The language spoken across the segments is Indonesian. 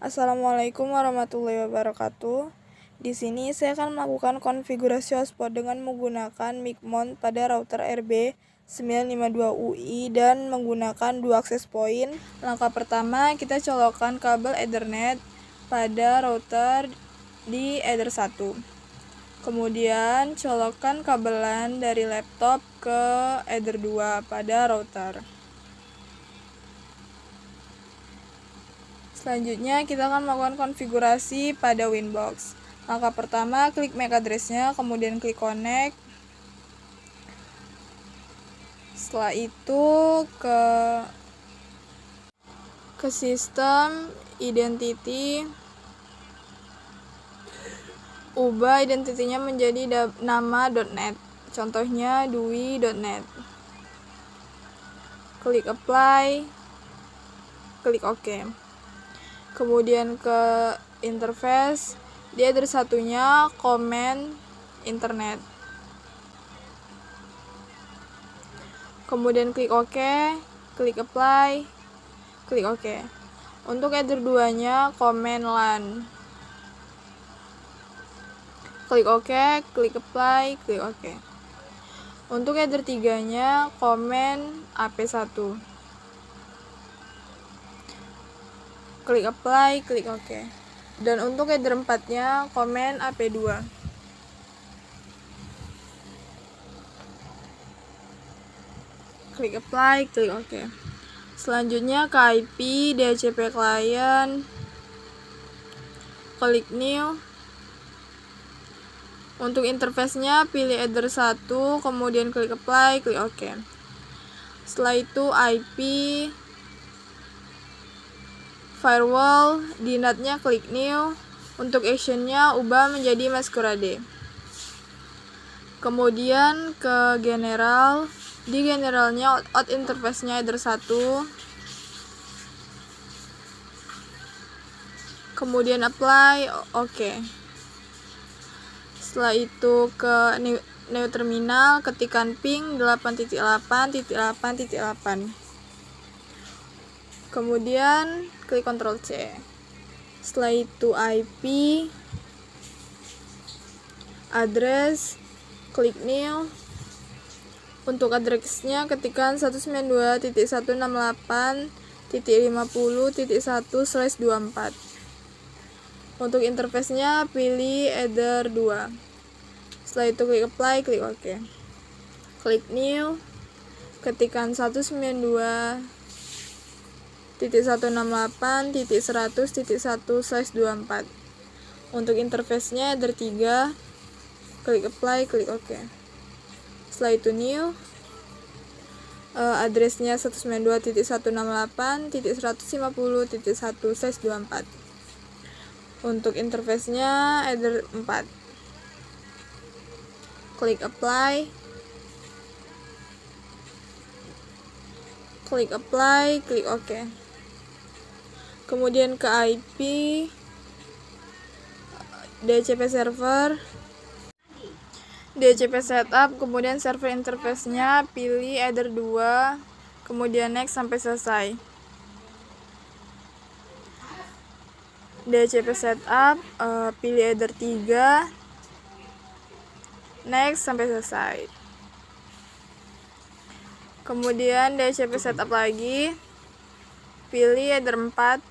Assalamualaikum warahmatullahi wabarakatuh. Di sini saya akan melakukan konfigurasi hotspot dengan menggunakan mic mount pada router RB952UI dan menggunakan 2 access point. Langkah pertama, kita colokkan kabel Ethernet pada router di Ether 1. Kemudian colokkan kabel LAN dari laptop ke Ether 2 pada router. Selanjutnya kita akan melakukan konfigurasi pada Winbox. Langkah pertama, klik MAC address-nya, kemudian klik connect. Setelah itu ke sistem identity, ubah identitinya menjadi nama .net. Contohnya dwi.net. Klik apply, klik OK. Kemudian ke interface, dia ada satunya komen internet. Kemudian klik OK, klik apply, klik OK. Untuk Ether 2-nya komen LAN. Klik OK, klik apply, klik OK. Untuk Ether 3-nya komen AP1. Klik apply, klik OK. Dan untuk Ether 4-nya komen AP2. Klik apply, klik OK. Selanjutnya ke IP DHCP client, klik new. Untuk interface-nya pilih Ether 1, kemudian klik apply, klik OK. Setelah itu IP firewall, di NAT-nya klik new. Untuk action-nya ubah menjadi masquerade. Kemudian ke general, di generalnya out interface-nya Ether 1. Kemudian apply, OK. Setelah itu ke new terminal, ketikkan ping 8.8.8.8. Kemudian klik Ctrl C. Setelah itu IP address, klik new. Untuk address-nya ketikkan 192.168.50.1/24. Untuk interface-nya pilih Ether 2. Setelah itu klik apply, klik OK. Klik new. Ketikkan 192.168.100.1/24. Untuk interface-nya Ether 3, klik apply, klik OK. Setelah itu new, address-nya 192.168.150.1/24. Untuk interface-nya Ether 4, klik apply, klik apply, klik OK. Kemudian ke IP DHCP server, DHCP setup, kemudian server interface-nya pilih Ether 2, kemudian next sampai selesai. DHCP setup, pilih Ether 3, next sampai selesai. Kemudian DHCP setup lagi, pilih Ether 4,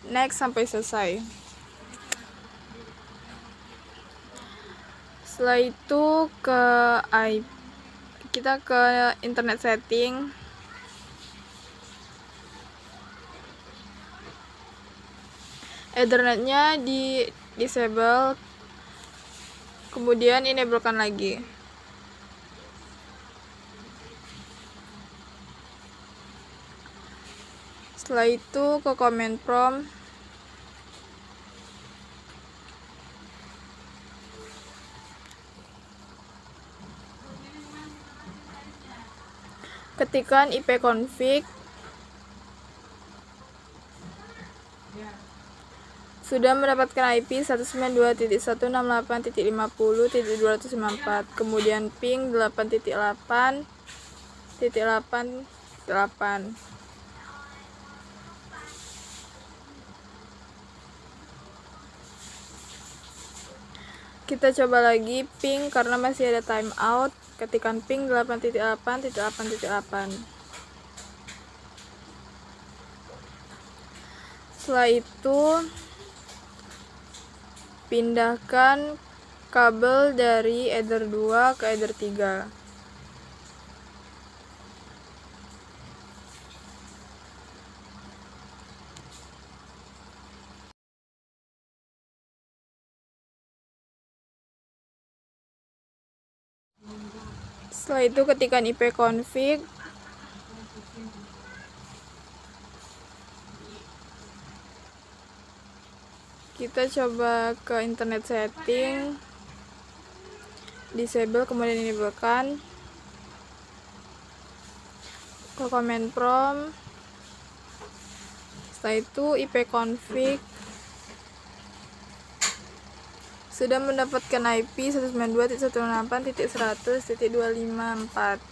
next sampai selesai. Setelah itu kita ke internet setting. Ethernet-nya di disable, kemudian enablekan lagi. Setelah itu ke command prompt, ketikkan ipconfig. Sudah mendapatkan IP 192.168.50.254, kemudian ping 8.8.8.8. Kita coba lagi ping karena masih ada timeout. Ketikkan ping 8.8.8.8. Setelah itu pindahkan kabel dari Ether 2 ke Ether 3. Setelah itu ketikkan ipconfig. Kita coba ke internet setting, disable, kemudian enablekan, ke command prompt. Setelah itu ipconfig sudah mendapatkan IP 192.168.100.254.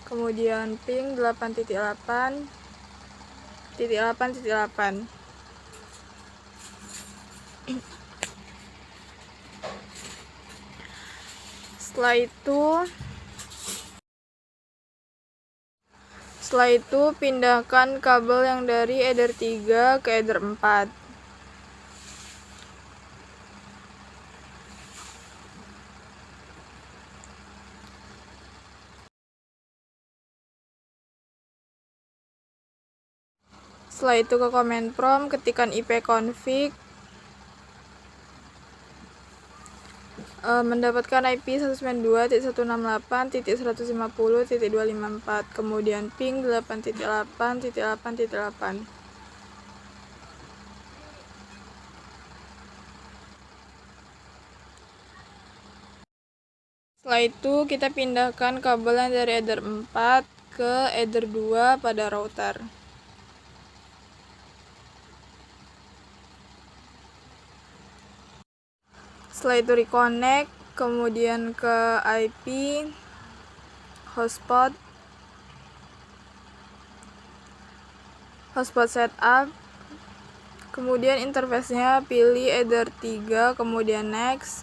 Kemudian ping 8.8.8.8. Setelah itu pindahkan kabel yang dari Ether 3 ke Ether 4. Setelah itu ke command prompt, ketikkan ipconfig, mendapatkan IP 192.168.150.254, kemudian ping 8.8.8.8. Setelah itu kita pindahkan kabel yang dari Ether 4 ke Ether 2 pada router. Setelah itu reconnect, kemudian ke IP, hotspot setup, kemudian interface-nya pilih Ether 3, kemudian next.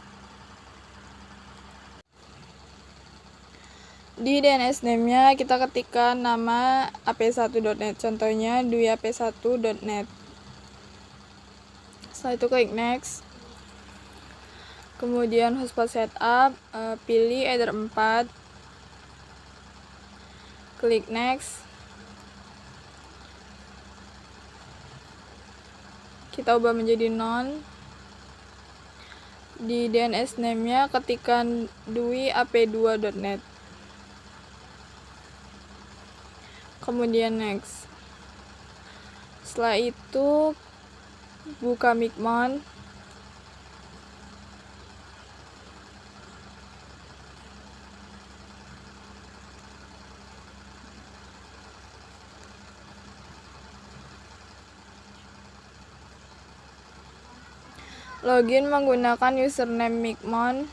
Di DNS name-nya kita ketikkan nama ap1.net, contohnya duiap1.net. Setelah itu klik next. Kemudian hotspot setup, pilih Ether 4, klik next. Kita ubah menjadi none. Di DNS name-nya ketikkan duiap2.net. Kemudian next. Setelah itu buka Micmon. Login menggunakan username Micmon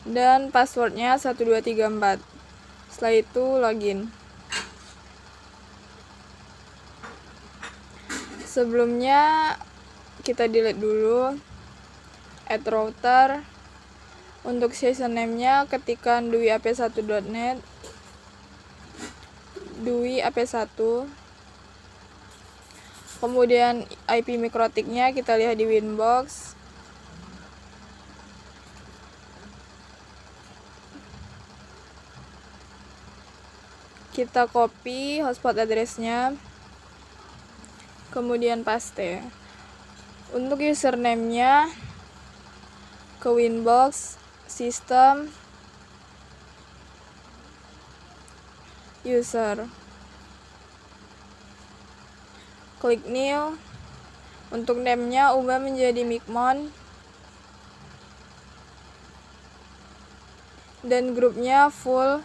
dan passwordnya 1234. Setelah itu login. Sebelumnya kita delete dulu add router. Untuk session name-nya ketikkan duiap1.net, duiap1. Kemudian IP mikrotiknya kita lihat di Winbox. Kita copy hotspot address-nya, kemudian paste. Untuk username-nya ke Winbox, system, user. Klik new. Untuk name-nya ubah menjadi Micmon. Dan grupnya full.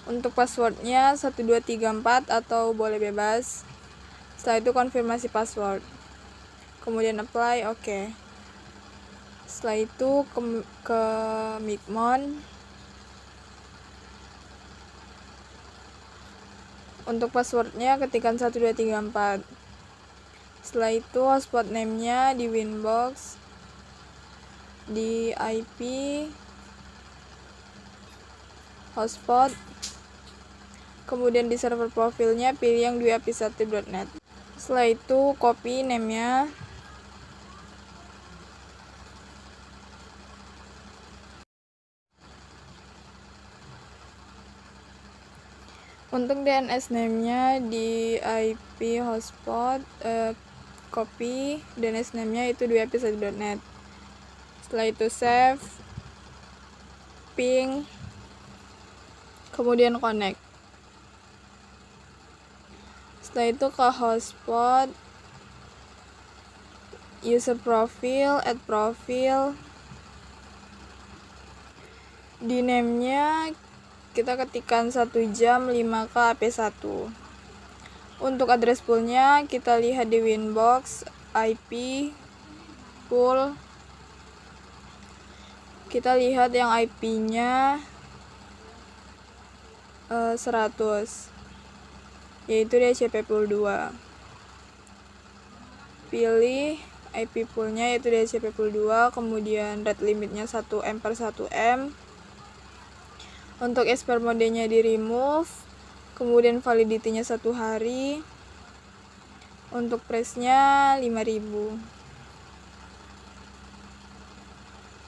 Untuk passwordnya 1234 atau boleh bebas. Setelah itu konfirmasi password. Kemudian apply, oke. Setelah itu ke Micmon. Untuk passwordnya ketikkan 1234. Setelah itu hotspot name-nya di Winbox, di IP hotspot, kemudian di server profilnya pilih yang 2api1.net. Setelah itu copy name-nya, untuk DNS name-nya di IP hotspot, copy DNS name-nya itu 2api1.net. Setelah itu save, ping, kemudian connect. Setelah itu ke hotspot, user profile, add profile, di name-nya kita ketikkan 1 jam 5K AP1. Untuk address pool-nya kita lihat di Winbox, IP pool, kita lihat yang IP-nya 100, yaitu DHCP pool 2. Pilih IP pool-nya yaitu DHCP pool 2, kemudian rate limitnya 1M/1M. Untuk expire modenya di remove, kemudian validity-nya 1 hari. Untuk price-nya 5.000.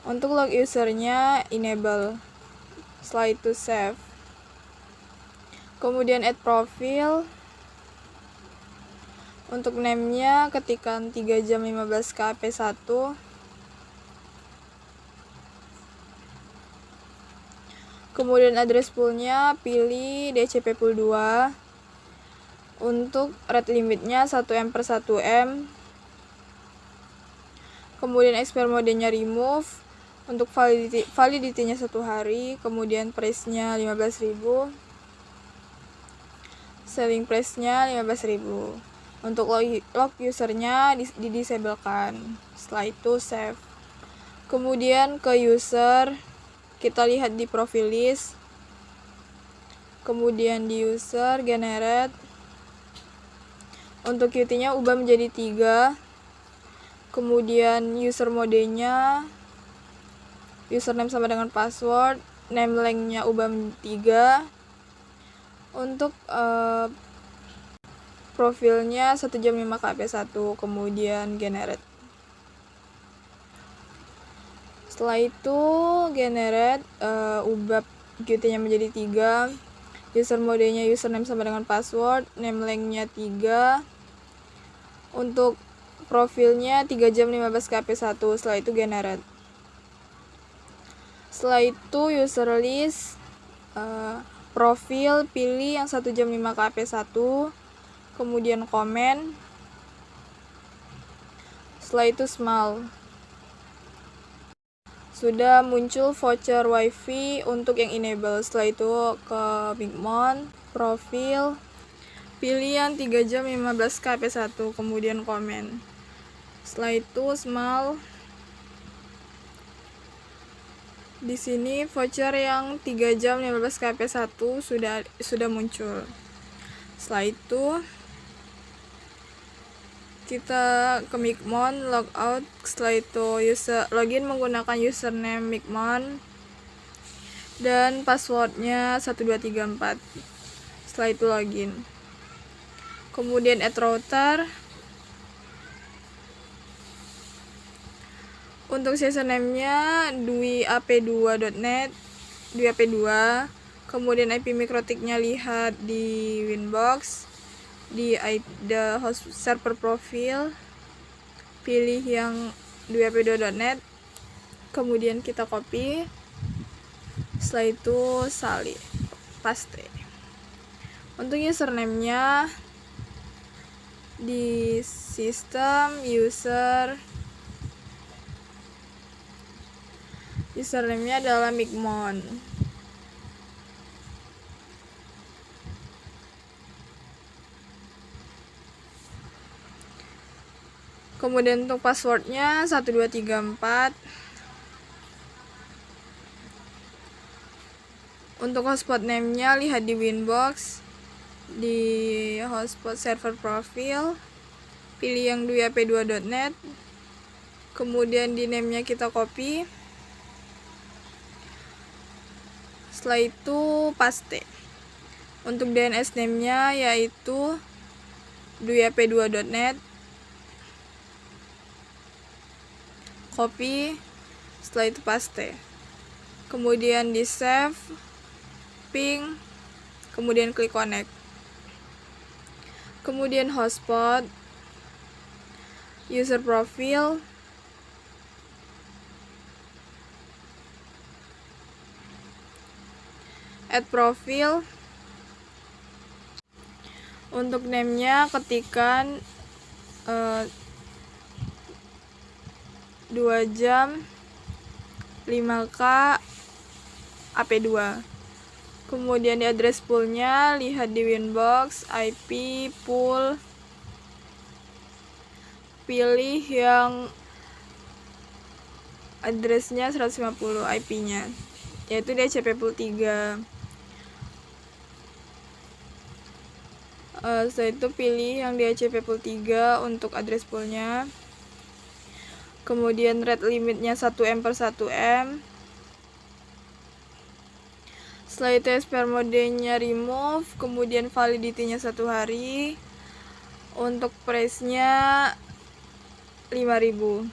Untuk log user-nya enable. Setelah itu save. Kemudian add profile. Untuk name-nya ketikkan 3 jam 15K AP1. Kemudian address pool-nya pilih DHCP pool 2. Untuk rate limitnya 1M/1M. Kemudian expire modenya remove. Untuk validity-nya 1 hari. Kemudian price-nya 15.000. Selling price-nya 15.000. Untuk log user-nya didisablekan. Setelah itu save. Kemudian ke user, kita lihat di profil list, kemudian di user generate. Untuk QT-nya ubah menjadi 3, kemudian user modenya username sama dengan password, name length-nya ubah menjadi 3. Untuk profilnya 1 jam 5K AP1, kemudian generate. Setelah itu generate, ubah QT-nya menjadi 3, user modenya username sama dengan password, name length-nya 3. Untuk profilnya 3 jam 15K AP1. Setelah itu generate. Setelah itu user list, profil pilih yang 1 jam 5K AP1, kemudian komen. Setelah itu small. Sudah muncul voucher wifi untuk yang enable. Setelah itu ke Micmon, profil, pilih yang 3 jam 15K AP1, kemudian komen. Setelah itu small. Di sini voucher yang 3 jam 15K AP1 sudah muncul. Setelah itu kita ke Micmon, logout. Setelah itu login menggunakan username Micmon dan passwordnya 1234. Setelah itu login. Kemudian add router. Untuk session name-nya 2ap2.net, 2ap2. Kemudian IP mikrotik-nya lihat di Winbox, di the host server profile, pilih yang 2ap2.net, kemudian kita copy. Setelah itu salin, paste. Untuk username-nya di sistem username-nya adalah Micmon. Kemudian untuk passwordnya 1234. Untuk hotspot name-nya lihat di Winbox, di hotspot server profile, pilih yang duyap2.net, kemudian di name-nya kita copy, setelah itu paste. Untuk DNS name-nya yaitu duyap2.net, copy, setelah itu paste. Kemudian di save, ping, kemudian klik connect. Kemudian hotspot, user profile, add profile. Untuk name-nya ketikkan 2 jam 5K AP2. Kemudian di address pool-nya lihat di Winbox, IP, pool, pilih yang address-nya 150 IP-nya, yaitu DHCP pool 3. Setelah itu pilih yang DHCP pool 3 untuk address pool-nya. Kemudian rate limitnya 1M per 1M. Setelah itu expire mode-nya remove, kemudian validity-nya 1 hari. Untuk price-nya 5.000.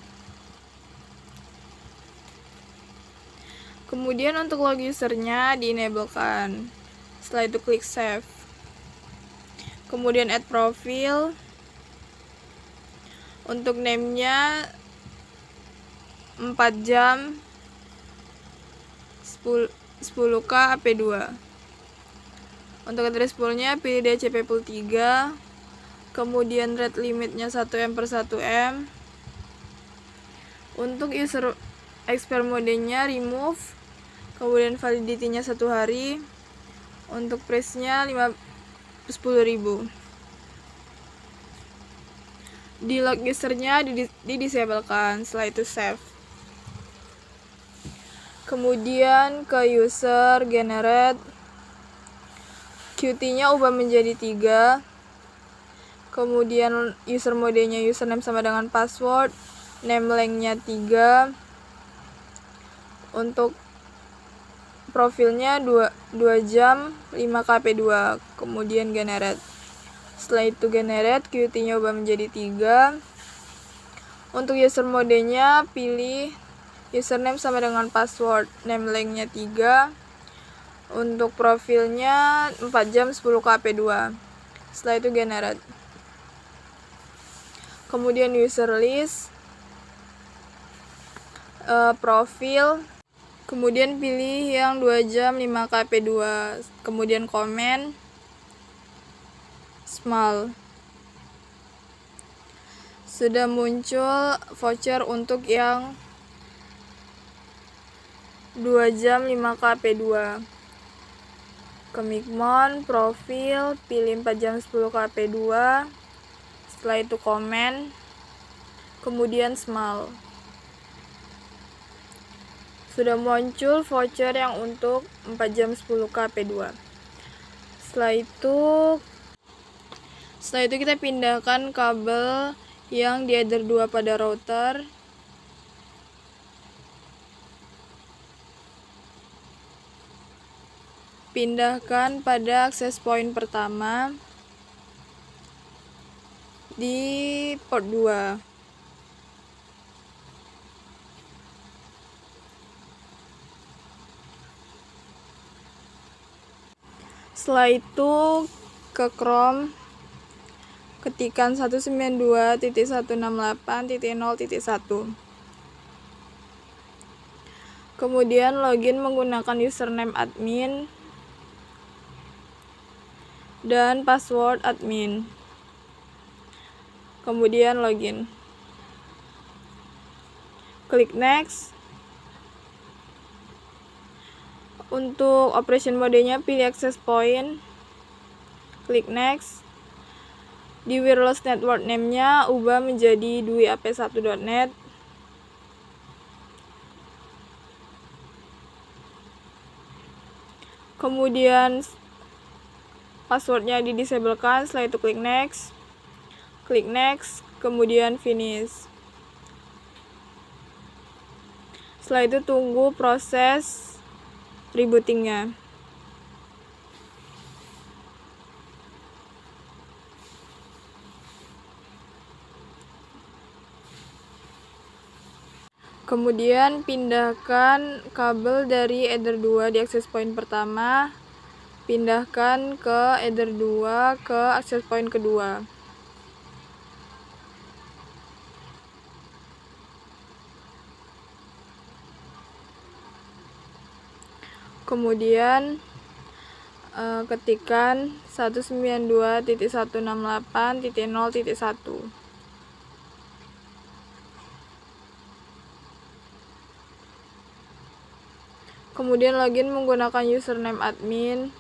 Kemudian untuk log user-nya di-enablekan. Setelah itu klik save. Kemudian add profile. Untuk name-nya 4 jam 10K AP2. Untuk address pool-nya pilih DHCP pool 3. Kemudian rate limitnya 1M per 1M. Untuk user expire mode-nya remove, kemudian validity-nya 1 hari. Untuk price-nya 10.000. Di log user-nya di-disablekan, setelah itu save. Kemudian ke user generate, Qt-nya ubah menjadi 3. Kemudian user mode-nya username sama dengan password, name length-nya 3. Untuk profilnya 2 jam 5KP2. Kemudian generate. Setelah itu generate, Qt-nya ubah menjadi 3. Untuk user mode-nya pilih username sama dengan password, name length-nya 3. Untuk profilnya 4 jam 10KP2. Setelah itu generate. Kemudian user list, profil, kemudian pilih yang 2 jam 5KP2. Kemudian comment small. Sudah muncul voucher untuk yang 2 jam 5KP2. Ke Migmon, profil, pilih 4 jam 10KP2. Setelah itu komen, kemudian small. Sudah muncul voucher yang untuk 4 jam 10KP2. Setelah itu kita pindahkan kabel yang di header 2 pada router. Pindahkan pada access point pertama di port 2. Setelah itu ke Chrome, ketikkan 192.168.0.1. Kemudian login menggunakan username admin dan password admin. Kemudian login. Klik next. Untuk operation mode-nya pilih access point. Klik next. Di wireless network name-nya ubah menjadi duyap1.net. Kemudian passwordnya di-disablekan, setelah itu klik next. Klik next, kemudian finish. Setelah itu tunggu proses rebootingnya. Kemudian pindahkan kabel dari Ether 2 di access point pertama, pindahkan ke Ether 2 ke access point kedua. Kemudian ketikkan 192.168.0.1. Kemudian login menggunakan username admin.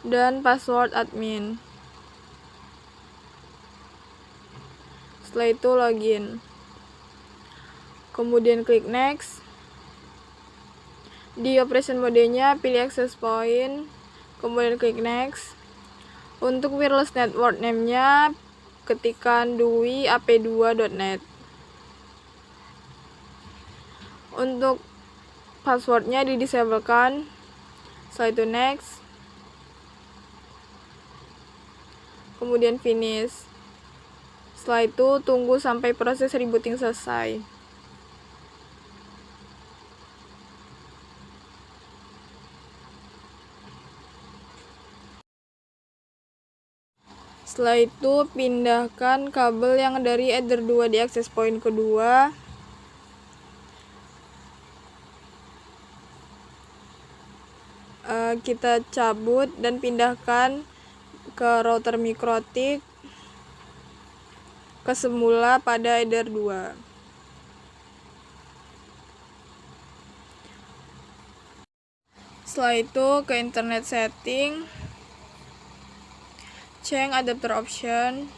Dan password admin. Setelah itu login. Kemudian klik next. Di operation modenya pilih access point, kemudian klik next. Untuk wireless network name-nya ketikkan dwi-ap2.net. Untuk passwordnya didisablekan. Setelah itu next. Kemudian finish. Setelah itu tunggu sampai proses rebooting selesai. Setelah itu pindahkan kabel yang dari Ether 2 di access point kedua. Kita cabut dan pindahkan ke router mikrotik ke semula pada Ether 2. Setelah itu ke internet setting, change adapter option,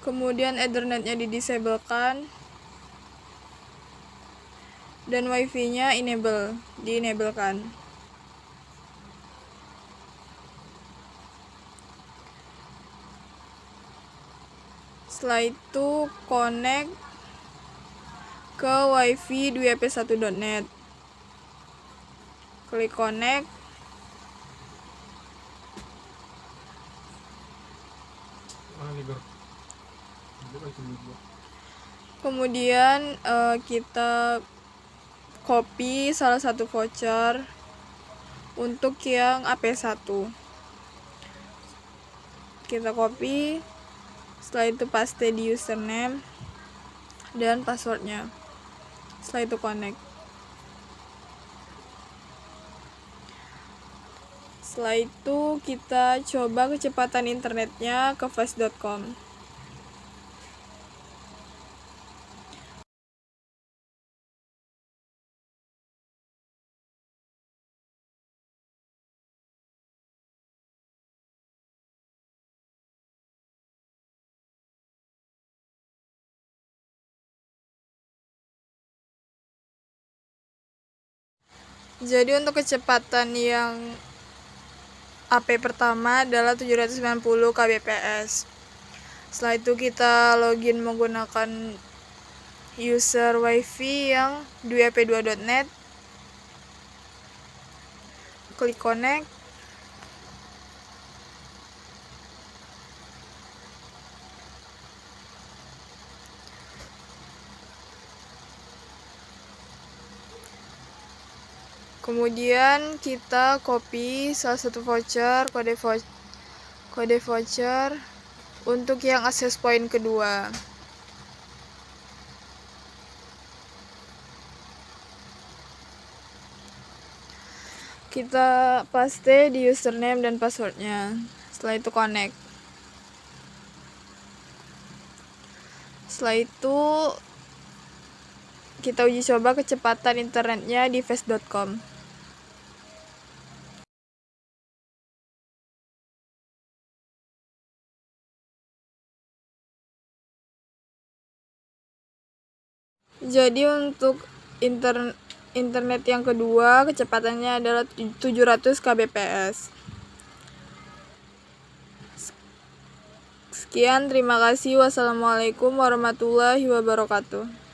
kemudian Ethernet-nya didisablekan dan wifi-nya di-enablekan. Setelah itu connect ke wifi dwi-ap1.net. Klik connect. Kemudian kita copy salah satu voucher untuk yang AP1. Kita copy, setelah itu paste di username dan passwordnya. Setelah itu connect. Setelah itu kita coba kecepatan internetnya ke fast.com. Jadi untuk kecepatan yang AP pertama adalah 790 kbps. Setelah itu kita login menggunakan user wifi yang dwi-ap2.net. Klik connect. Kemudian kita copy salah satu voucher, kode voucher untuk yang access point kedua. Kita paste di username dan passwordnya. Setelah itu connect. Setelah itu kita uji coba kecepatan internetnya di fast.com. Jadi untuk internet yang kedua kecepatannya adalah 700 kbps. Sekian, terima kasih. Wassalamualaikum warahmatullahi wabarakatuh.